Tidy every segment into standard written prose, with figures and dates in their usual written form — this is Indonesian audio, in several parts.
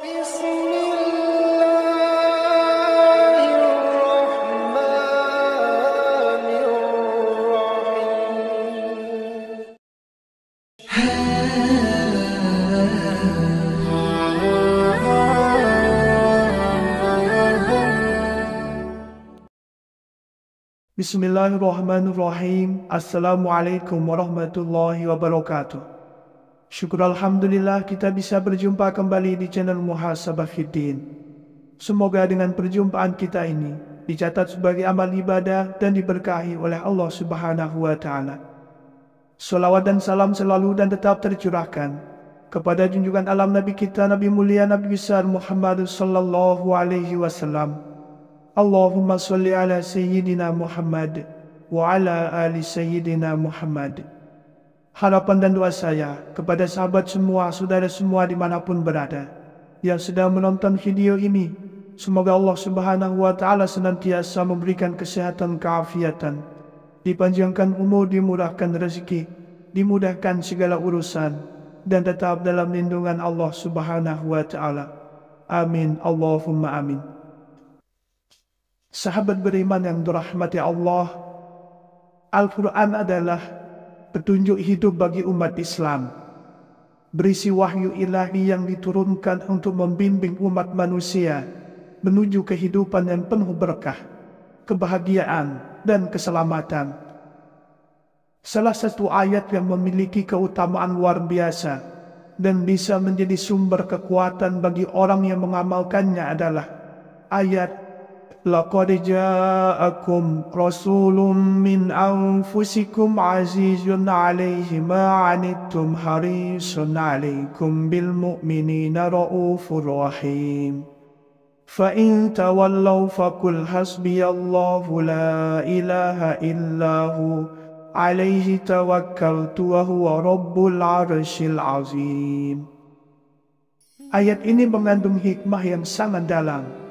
Bismillahirrahmanirrahim. Bismillahirrahmanirrahim. Assalamualaikum warahmatullahi wabarakatuh. Syukur Alhamdulillah kita bisa berjumpa kembali di channel Muhasabah Fiddin. Semoga dengan perjumpaan kita ini dicatat sebagai amal ibadah dan diberkahi oleh Allah Subhanahu wa Ta'ala. Salawat dan salam selalu dan tetap tercurahkan kepada junjungan alam Nabi kita, Nabi mulia, Nabi besar Muhammad sallallahu alaihi wasallam. Allahumma salli ala Sayyidina Muhammad wa ala ali Sayyidina Muhammad. Harapan dan doa saya kepada sahabat semua, saudara semua dimanapun berada yang sedang menonton video ini, semoga Allah Subhanahu wa Ta'ala senantiasa memberikan kesehatan, keafiatan, dipanjangkan umur, dimurahkan rezeki, dimudahkan segala urusan, dan tetap dalam lindungan Allah Subhanahu wa Ta'ala. Amin, Allahumma amin. Sahabat beriman yang dirahmati Allah, Al-Quran adalah petunjuk hidup bagi umat Islam, berisi wahyu ilahi yang diturunkan untuk membimbing umat manusia menuju kehidupan yang penuh berkah, kebahagiaan, dan keselamatan. Salah satu ayat yang memiliki keutamaan luar biasa dan bisa menjadi sumber kekuatan bagi orang yang mengamalkannya adalah ayat Laqad ja'akum rasulun min anfusikum azizun alaihi ma anittum harisun alaikum bil mu'minina raufur rahim. Fa in tawallaw faqul hasbiyallahu la ilaha illahu alaihi tawakkaltu wa huwa rabbul arsyil azim. Ayat ini mengandung hikmah yang sangat dalam,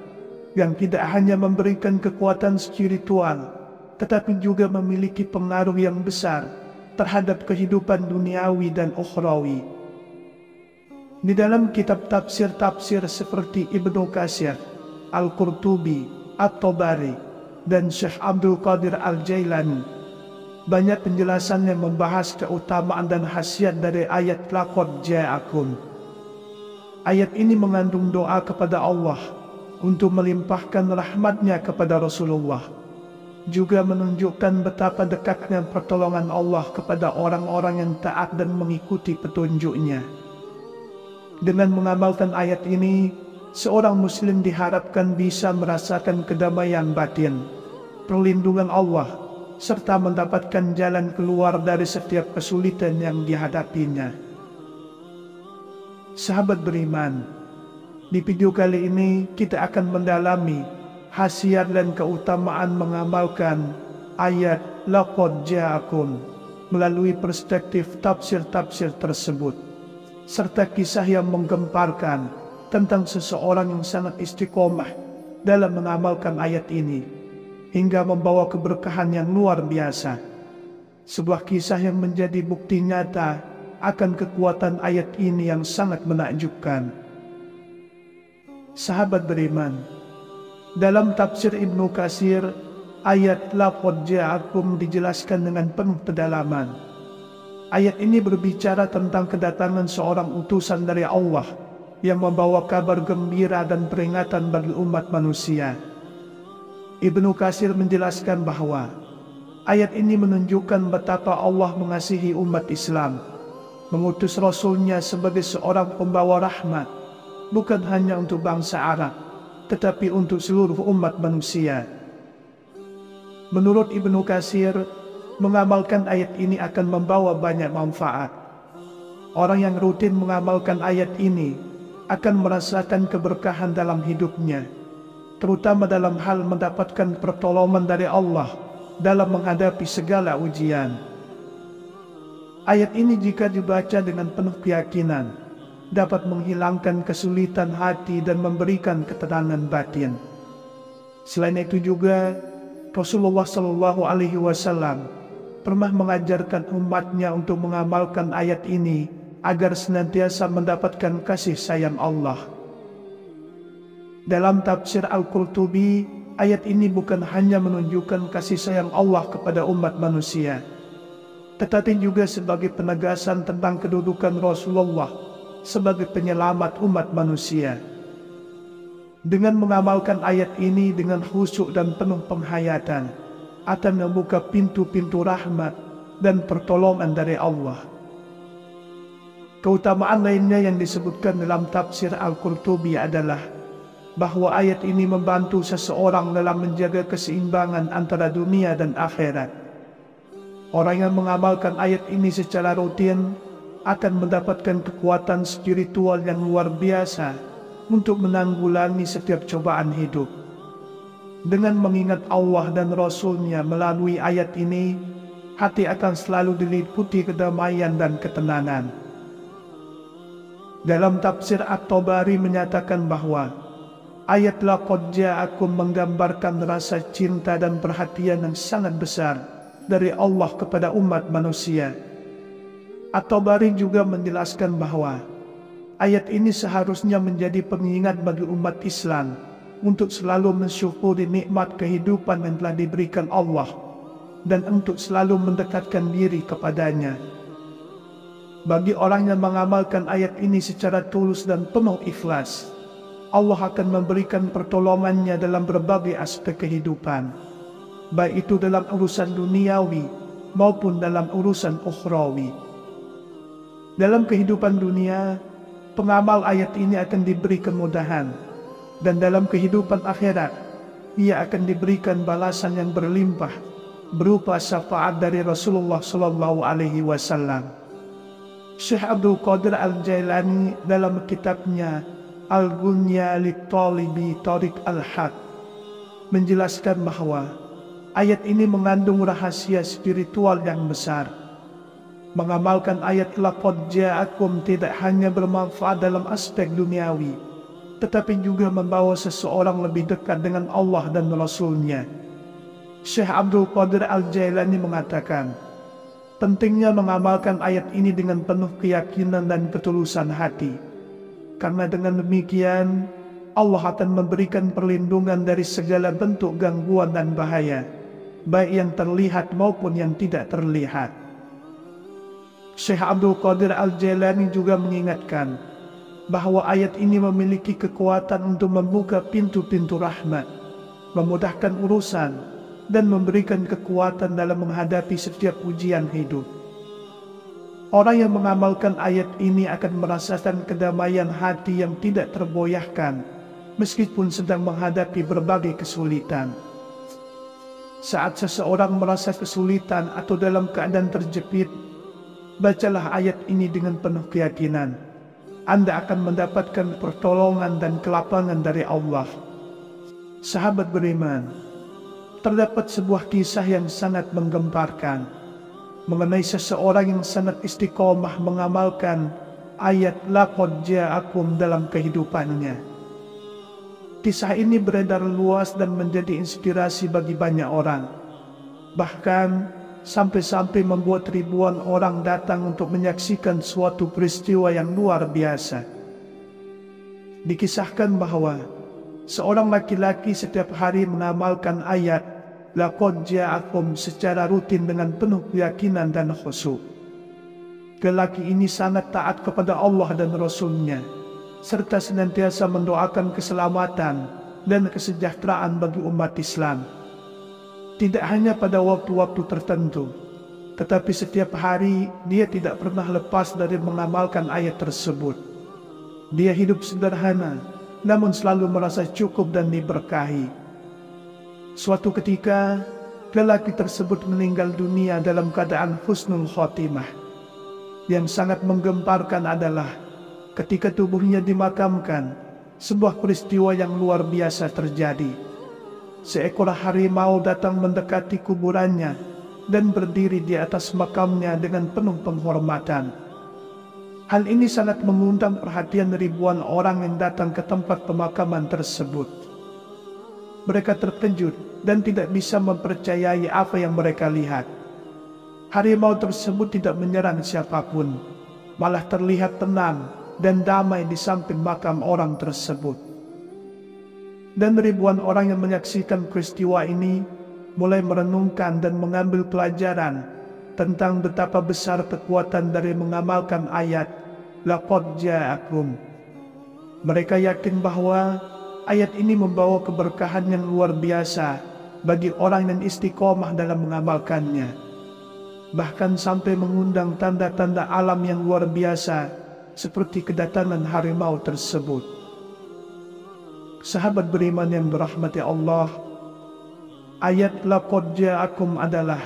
yang tidak hanya memberikan kekuatan spiritual, tetapi juga memiliki pengaruh yang besar terhadap kehidupan duniawi dan ukhrawi. Di dalam kitab tafsir-tafsir seperti Ibnu Katsir, Al-Qurtubi, At-Tabari, dan Syekh Abdul Qadir Al-Jailani, banyak penjelasan yang membahas keutamaan dan khasiat dari ayat Laqad ja'akum. Ayat ini mengandung doa kepada Allah untuk melimpahkan rahmatnya kepada Rasulullah, juga menunjukkan betapa dekatnya pertolongan Allah kepada orang-orang yang taat dan mengikuti petunjuknya. Dengan mengamalkan ayat ini, seorang muslim diharapkan bisa merasakan kedamaian batin, perlindungan Allah, serta mendapatkan jalan keluar dari setiap kesulitan yang dihadapinya. Sahabat beriman, di video kali ini kita akan mendalami khasiat dan keutamaan mengamalkan ayat Laqad ja'akum melalui perspektif tafsir-tafsir tersebut, serta kisah yang menggemparkan tentang seseorang yang sangat istiqomah dalam mengamalkan ayat ini hingga membawa keberkahan yang luar biasa. Sebuah kisah yang menjadi bukti nyata akan kekuatan ayat ini yang sangat menakjubkan. Sahabat beriman, dalam tafsir Ibnu Katsir, ayat Laqad ja'akum dijelaskan dengan penuh kedalaman. Ayat ini berbicara tentang kedatangan seorang utusan dari Allah yang membawa kabar gembira dan peringatan bagi umat manusia. Ibnu Katsir menjelaskan bahwa ayat ini menunjukkan betapa Allah mengasihi umat Islam, mengutus Rasulnya sebagai seorang pembawa rahmat, bukan hanya untuk bangsa Arab, tetapi untuk seluruh umat manusia. Menurut Ibnu Katsir, mengamalkan ayat ini akan membawa banyak manfaat. Orang yang rutin mengamalkan ayat ini akan merasakan keberkahan dalam hidupnya, terutama dalam hal mendapatkan pertolongan dari Allah dalam menghadapi segala ujian. Ayat ini jika dibaca dengan penuh keyakinan, dapat menghilangkan kesulitan hati dan memberikan ketenangan batin. Selain itu juga, Rasulullah Shallallahu Alaihi Wasallam pernah mengajarkan umatnya untuk mengamalkan ayat ini agar senantiasa mendapatkan kasih sayang Allah. Dalam tafsir Al-Qurtubi, ayat ini bukan hanya menunjukkan kasih sayang Allah kepada umat manusia, tetapi juga sebagai penegasan tentang kedudukan Rasulullah sebagai penyelamat umat manusia. Dengan mengamalkan ayat ini dengan khusyuk dan penuh penghayatan, akan membuka pintu-pintu rahmat dan pertolongan dari Allah. Keutamaan lainnya yang disebutkan dalam tafsir Al-Qurtubi adalah bahwa ayat ini membantu seseorang dalam menjaga keseimbangan antara dunia dan akhirat. Orang yang mengamalkan ayat ini secara rutin akan mendapatkan kekuatan spiritual yang luar biasa untuk menanggulangi setiap cobaan hidup. Dengan mengingat Allah dan Rasul-Nya melalui ayat ini, hati akan selalu diliputi kedamaian dan ketenangan. Dalam tafsir At-Tabari menyatakan bahwa ayat laqad ja'akum menggambarkan rasa cinta dan perhatian yang sangat besar dari Allah kepada umat manusia. At-Tabari juga menjelaskan bahwa ayat ini seharusnya menjadi pengingat bagi umat Islam untuk selalu mensyukuri nikmat kehidupan yang telah diberikan Allah dan untuk selalu mendekatkan diri kepadanya. Bagi orang yang mengamalkan ayat ini secara tulus dan penuh ikhlas, Allah akan memberikan pertolongannya dalam berbagai aspek kehidupan, baik itu dalam urusan duniawi maupun dalam urusan ukhrawi. Dalam kehidupan dunia, pengamal ayat ini akan diberi kemudahan, dan dalam kehidupan akhirat, ia akan diberikan balasan yang berlimpah berupa syafaat dari Rasulullah SAW. Syekh Abdul Qadir Al-Jailani dalam kitabnya Al-Ghunya Lit-Talibi Tariq Al-Haq menjelaskan bahwa ayat ini mengandung rahasia spiritual yang besar. Mengamalkan ayat laqad ja'akum tidak hanya bermanfaat dalam aspek duniawi, tetapi juga membawa seseorang lebih dekat dengan Allah dan Rasul-Nya. Syekh Abdul Qadir Al-Jailani mengatakan, pentingnya mengamalkan ayat ini dengan penuh keyakinan dan ketulusan hati, karena dengan demikian Allah akan memberikan perlindungan dari segala bentuk gangguan dan bahaya, baik yang terlihat maupun yang tidak terlihat. Syekh Abdul Qadir Al-Jailani juga mengingatkan bahwa ayat ini memiliki kekuatan untuk membuka pintu-pintu rahmat, memudahkan urusan, dan memberikan kekuatan dalam menghadapi setiap ujian hidup. Orang yang mengamalkan ayat ini akan merasakan kedamaian hati yang tidak tergoyahkan, meskipun sedang menghadapi berbagai kesulitan. Saat seseorang merasa kesulitan atau dalam keadaan terjepit, bacalah ayat ini dengan penuh keyakinan. Anda akan mendapatkan pertolongan dan kelapangan dari Allah. Sahabat beriman, terdapat sebuah kisah yang sangat menggemparkan mengenai seseorang yang sangat istiqomah mengamalkan ayat laqad ja'akum dalam kehidupannya. Kisah ini beredar luas dan menjadi inspirasi bagi banyak orang. Bahkan sampai-sampai membuat ribuan orang datang untuk menyaksikan suatu peristiwa yang luar biasa. Dikisahkan bahwa seorang laki-laki setiap hari mengamalkan ayat laqad ja'akum secara rutin dengan penuh keyakinan dan khusyuk. Lelaki ini sangat taat kepada Allah dan Rasul-Nya, serta senantiasa mendoakan keselamatan dan kesejahteraan bagi umat Islam. Tidak hanya pada waktu-waktu tertentu, tetapi setiap hari dia tidak pernah lepas dari mengamalkan ayat tersebut. Dia hidup sederhana, namun selalu merasa cukup dan diberkahi. Suatu ketika, lelaki tersebut meninggal dunia dalam keadaan husnul khotimah. Yang sangat menggemparkan adalah ketika tubuhnya dimakamkan, sebuah peristiwa yang luar biasa terjadi. Seekor harimau datang mendekati kuburannya dan berdiri di atas makamnya dengan penuh penghormatan. Hal ini sangat mengundang perhatian ribuan orang yang datang ke tempat pemakaman tersebut. Mereka terkejut dan tidak bisa mempercayai apa yang mereka lihat. Harimau tersebut tidak menyerang siapapun, malah terlihat tenang dan damai di samping makam orang tersebut. Dan ribuan orang yang menyaksikan peristiwa ini mulai merenungkan dan mengambil pelajaran tentang betapa besar kekuatan dari mengamalkan ayat Laqad ja'akum. Mereka yakin bahwa ayat ini membawa keberkahan yang luar biasa bagi orang yang istiqomah dalam mengamalkannya, bahkan sampai mengundang tanda-tanda alam yang luar biasa seperti kedatangan harimau tersebut. Sahabat beriman yang dirahmati Allah, ayat Laqad ja'akum adalah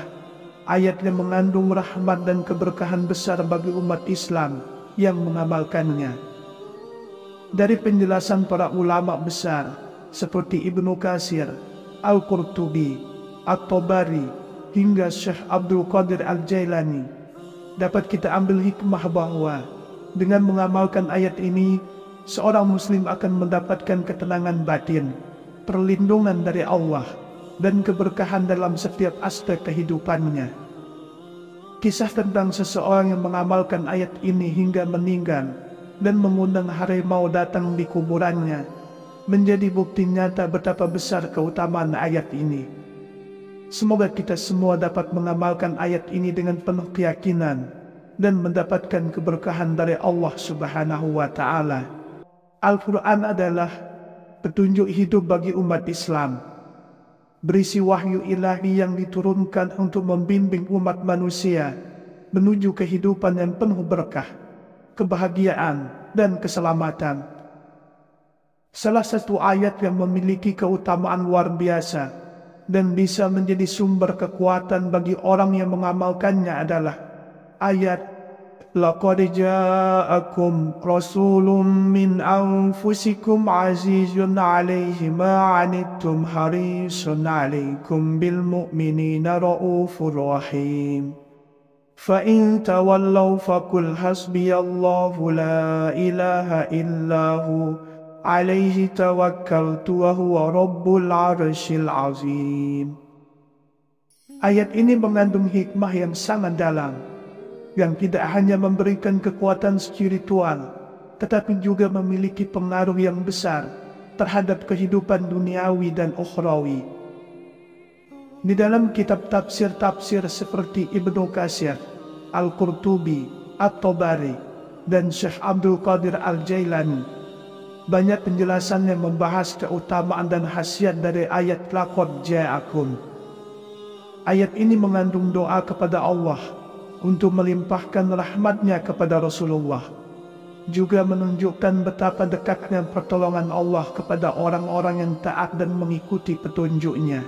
ayat yang mengandung rahmat dan keberkahan besar bagi umat Islam yang mengamalkannya. Dari penjelasan para ulama besar seperti Ibnu Katsir, Al-Qurtubi, At-Tabari, hingga Syekh Abdul Qadir Al-Jailani, dapat kita ambil hikmah bahwa dengan mengamalkan ayat ini, seorang muslim akan mendapatkan ketenangan batin, perlindungan dari Allah, dan keberkahan dalam setiap aspek kehidupannya. Kisah tentang seseorang yang mengamalkan ayat ini hingga meninggal dan mengundang harimau datang di kuburannya menjadi bukti nyata betapa besar keutamaan ayat ini. Semoga kita semua dapat mengamalkan ayat ini dengan penuh keyakinan dan mendapatkan keberkahan dari Allah Subhanahu wa Ta'ala. Al-Quran adalah petunjuk hidup bagi umat Islam, berisi wahyu ilahi yang diturunkan untuk membimbing umat manusia menuju kehidupan yang penuh berkah, kebahagiaan, dan keselamatan. Salah satu ayat yang memiliki keutamaan luar biasa dan bisa menjadi sumber kekuatan bagi orang yang mengamalkannya adalah ayat Laqad ja'akum rasulun min anfusikum azizun 'alaihi ma 'anittum harisun 'alaikum bil mu'minina raufur rahim. Fa in tawallaw faqul hasbiyallahu la ilaha illahu 'alaihi tawakkaltu wa huwa rabbul 'arsyil 'azim. Ayat ini mengandung hikmah yang sangat dalam, yang tidak hanya memberikan kekuatan spiritual, tetapi juga memiliki pengaruh yang besar terhadap kehidupan duniawi dan ukhrawi. Di dalam kitab tafsir-tafsir seperti Ibnu Katsir, Al-Qurtubi, At-Tabari, dan Syekh Abdul Qadir Al-Jailani, banyak penjelasan yang membahas keutamaan dan khasiat dari ayat Laqad ja'akum. Ayat ini mengandung doa kepada Allah untuk melimpahkan rahmatnya kepada Rasulullah, juga menunjukkan betapa dekatnya pertolongan Allah kepada orang-orang yang taat dan mengikuti petunjuknya.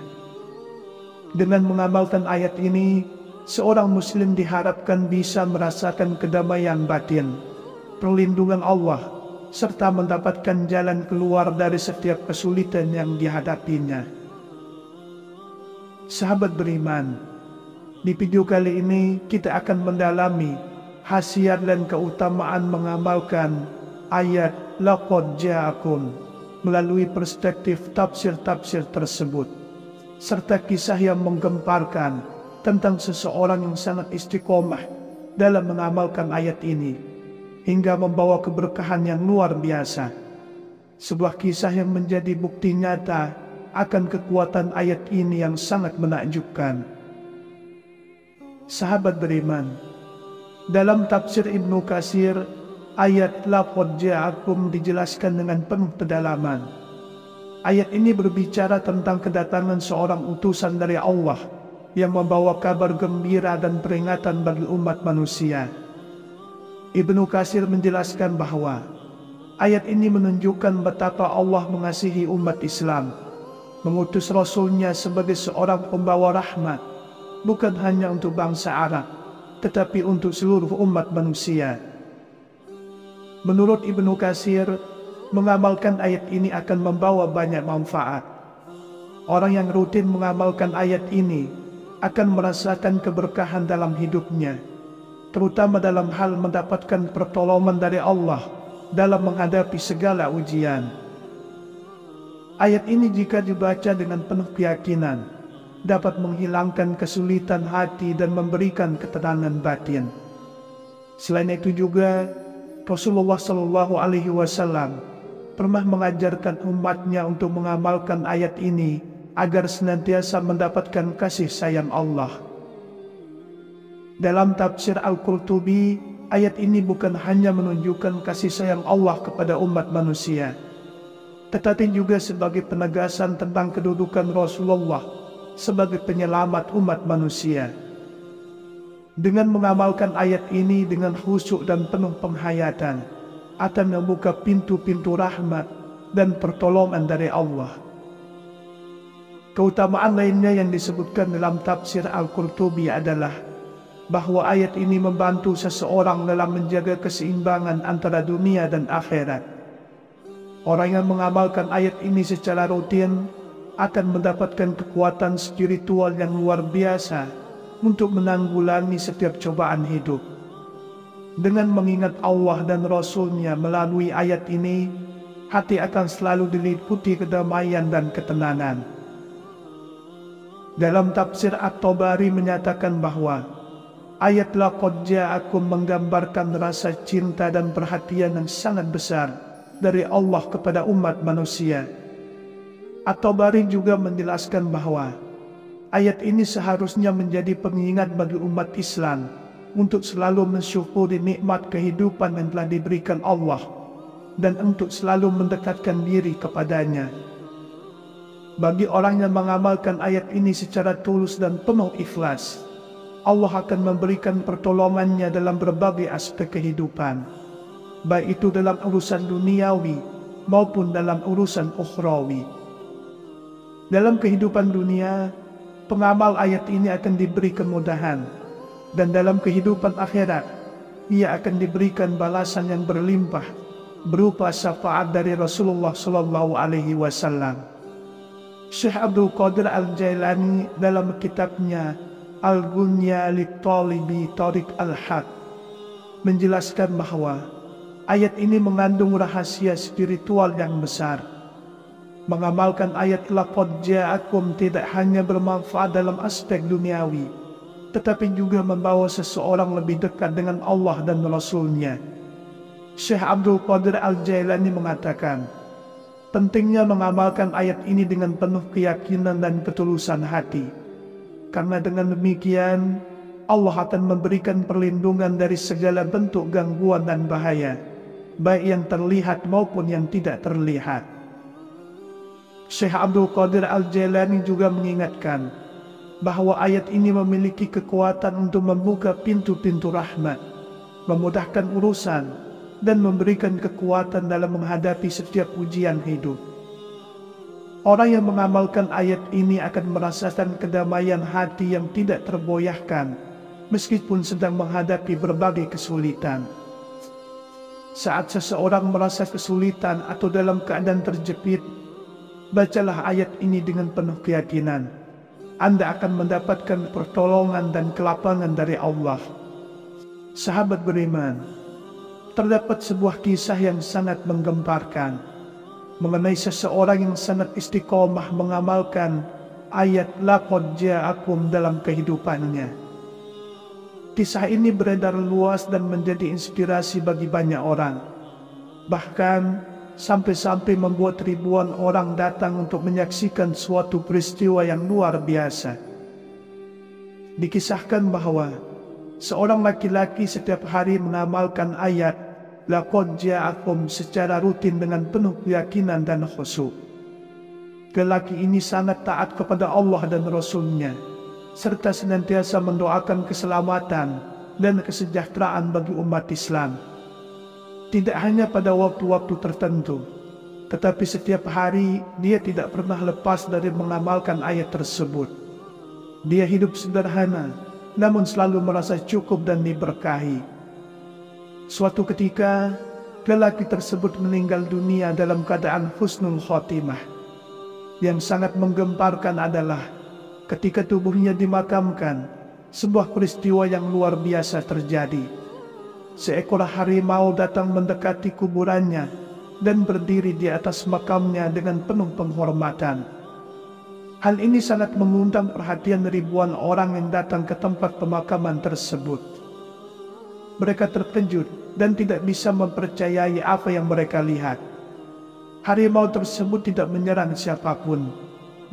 Dengan mengamalkan ayat ini, seorang muslim diharapkan bisa merasakan kedamaian batin, perlindungan Allah, serta mendapatkan jalan keluar dari setiap kesulitan yang dihadapinya. Sahabat beriman, di video kali ini kita akan mendalami khasiat dan keutamaan mengamalkan ayat Laqad ja'akum melalui perspektif tafsir-tafsir tersebut, serta kisah yang menggemparkan tentang seseorang yang sangat istiqomah dalam mengamalkan ayat ini hingga membawa keberkahan yang luar biasa. Sebuah kisah yang menjadi bukti nyata akan kekuatan ayat ini yang sangat menakjubkan. Sahabat beriman, dalam tafsir Ibnu Katsir, ayat Laqad ja'akum dijelaskan dengan penuh kedalaman. Ayat ini berbicara tentang kedatangan seorang utusan dari Allah yang membawa kabar gembira dan peringatan bagi umat manusia. Ibnu Katsir menjelaskan bahwa ayat ini menunjukkan betapa Allah mengasihi umat Islam, mengutus Rasulnya sebagai seorang pembawa rahmat, bukan hanya untuk bangsa Arab, tetapi untuk seluruh umat manusia. Menurut Ibnu Katsir, mengamalkan ayat ini akan membawa banyak manfaat. Orang yang rutin mengamalkan ayat ini akan merasakan keberkahan dalam hidupnya, terutama dalam hal mendapatkan pertolongan dari Allah dalam menghadapi segala ujian. Ayat ini jika dibaca dengan penuh keyakinan, dapat menghilangkan kesulitan hati dan memberikan ketenangan batin. Selain itu juga, Rasulullah SAW pernah mengajarkan umatnya untuk mengamalkan ayat ini agar senantiasa mendapatkan kasih sayang Allah. Dalam tafsir Al-Qurtubi, ayat ini bukan hanya menunjukkan kasih sayang Allah kepada umat manusia, tetapi juga sebagai penegasan tentang kedudukan Rasulullah sebagai penyelamat umat manusia. Dengan mengamalkan ayat ini dengan khusyuk dan penuh penghayatan, akan membuka pintu-pintu rahmat dan pertolongan dari Allah. Keutamaan lainnya yang disebutkan dalam tafsir Al-Qurtubi adalah bahwa ayat ini membantu seseorang dalam menjaga keseimbangan antara dunia dan akhirat. Orang yang mengamalkan ayat ini secara rutin akan mendapatkan kekuatan spiritual yang luar biasa untuk menanggulangi setiap cobaan hidup. Dengan mengingat Allah dan Rasul-Nya melalui ayat ini, hati akan selalu diliputi kedamaian dan ketenangan. Dalam tafsir At-Tabari menyatakan bahwa ayat laqad ja'akum menggambarkan rasa cinta dan perhatian yang sangat besar dari Allah kepada umat manusia. At-Tabari juga menjelaskan bahwa ayat ini seharusnya menjadi pengingat bagi umat Islam untuk selalu mensyukuri nikmat kehidupan yang telah diberikan Allah dan untuk selalu mendekatkan diri kepadanya. Bagi orang yang mengamalkan ayat ini secara tulus dan penuh ikhlas, Allah akan memberikan pertolongannya dalam berbagai aspek kehidupan, baik itu dalam urusan duniawi maupun dalam urusan ukhrawi. Dalam kehidupan dunia, pengamal ayat ini akan diberi kemudahan, dan dalam kehidupan akhirat, ia akan diberikan balasan yang berlimpah berupa syafaat dari Rasulullah SAW. Syekh Abdul Qadir Al-Jailani dalam kitabnya Al-Gunya Lit-Talibi Tariq Al-Haq menjelaskan bahwa ayat ini mengandung rahasia spiritual yang besar. Mengamalkan ayat laqad ja'akum tidak hanya bermanfaat dalam aspek duniawi, tetapi juga membawa seseorang lebih dekat dengan Allah dan Rasul-Nya. Syekh Abdul Qadir Al-Jailani mengatakan, pentingnya mengamalkan ayat ini dengan penuh keyakinan dan ketulusan hati. Karena dengan demikian, Allah akan memberikan perlindungan dari segala bentuk gangguan dan bahaya, baik yang terlihat maupun yang tidak terlihat. Syekh Abdul Qadir Al-Jailani juga mengingatkan bahwa ayat ini memiliki kekuatan untuk membuka pintu-pintu rahmat, memudahkan urusan, dan memberikan kekuatan dalam menghadapi setiap ujian hidup. Orang yang mengamalkan ayat ini akan merasakan kedamaian hati yang tidak tergoyahkan, meskipun sedang menghadapi berbagai kesulitan. Saat seseorang merasa kesulitan atau dalam keadaan terjepit, bacalah ayat ini dengan penuh keyakinan. Anda akan mendapatkan pertolongan dan kelapangan dari Allah. Sahabat beriman, terdapat sebuah kisah yang sangat menggemparkan mengenai seseorang yang sangat istiqomah mengamalkan ayat laqad ja'akum dalam kehidupannya. Kisah ini beredar luas dan menjadi inspirasi bagi banyak orang. Bahkan sampai-sampai membuat ribuan orang datang untuk menyaksikan suatu peristiwa yang luar biasa. Dikisahkan bahwa seorang laki-laki setiap hari mengamalkan ayat laqad ja'akum secara rutin dengan penuh keyakinan dan khusyuk. Lelaki ini sangat taat kepada Allah dan Rasul-Nya, serta senantiasa mendoakan keselamatan dan kesejahteraan bagi umat Islam. Tidak hanya pada waktu-waktu tertentu, tetapi setiap hari dia tidak pernah lepas dari mengamalkan ayat tersebut. Dia hidup sederhana, namun selalu merasa cukup dan diberkahi. Suatu ketika, lelaki tersebut meninggal dunia dalam keadaan husnul khotimah. Yang sangat menggemparkan adalah ketika tubuhnya dimakamkan, sebuah peristiwa yang luar biasa terjadi. Seekor harimau datang mendekati kuburannya dan berdiri di atas makamnya dengan penuh penghormatan. Hal ini sangat mengundang perhatian ribuan orang yang datang ke tempat pemakaman tersebut. Mereka terkejut dan tidak bisa mempercayai apa yang mereka lihat. Harimau tersebut tidak menyerang siapapun,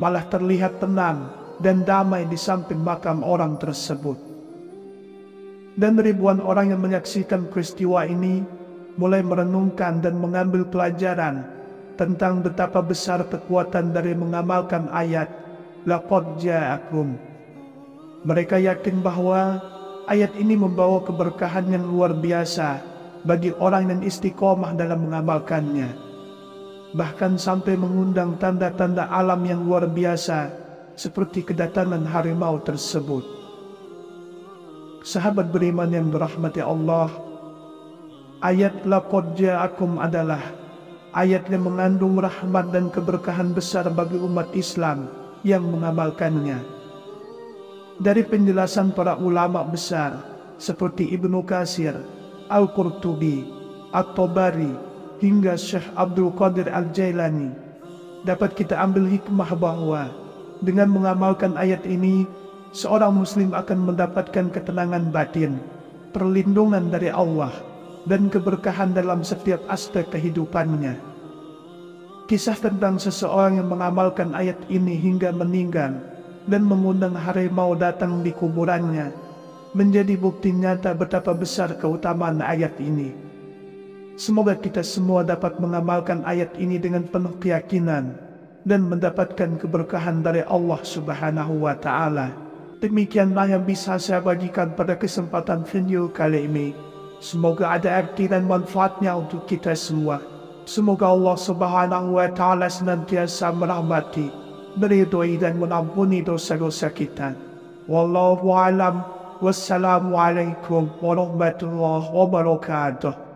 malah terlihat tenang dan damai di samping makam orang tersebut. Dan ribuan orang yang menyaksikan peristiwa ini mulai merenungkan dan mengambil pelajaran tentang betapa besar kekuatan dari mengamalkan ayat Laqad ja'akum. Mereka yakin bahwa ayat ini membawa keberkahan yang luar biasa bagi orang yang istiqomah dalam mengamalkannya. Bahkan sampai mengundang tanda-tanda alam yang luar biasa seperti kedatangan harimau tersebut. Sahabat beriman yang dirahmati Allah, ayat Laqad ja'akum adalah ayat yang mengandung rahmat dan keberkahan besar bagi umat Islam yang mengamalkannya. Dari penjelasan para ulama besar seperti Ibnu Katsir, Al-Qurtubi, At-Tabari, hingga Syekh Abdul Qadir Al-Jailani, dapat kita ambil hikmah bahwa dengan mengamalkan ayat ini, seorang muslim akan mendapatkan ketenangan batin, perlindungan dari Allah, dan keberkahan dalam setiap aspek kehidupannya. Kisah tentang seseorang yang mengamalkan ayat ini hingga meninggal dan mengundang harimau datang di kuburannya menjadi bukti nyata betapa besar keutamaan ayat ini. Semoga kita semua dapat mengamalkan ayat ini dengan penuh keyakinan dan mendapatkan keberkahan dari Allah Subhanahu wa Ta'ala. Demikianlah yang bisa saya bagikan pada kesempatan video kali ini. Semoga ada arti dan manfaatnya untuk kita semua. Semoga Allah Subhanahu wa Ta'ala senantiasa merahmati, meridhoi dan mengampuni dosa-dosa kita. Wallahu a'lam. Wassalamualaikum warahmatullahi wabarakatuh.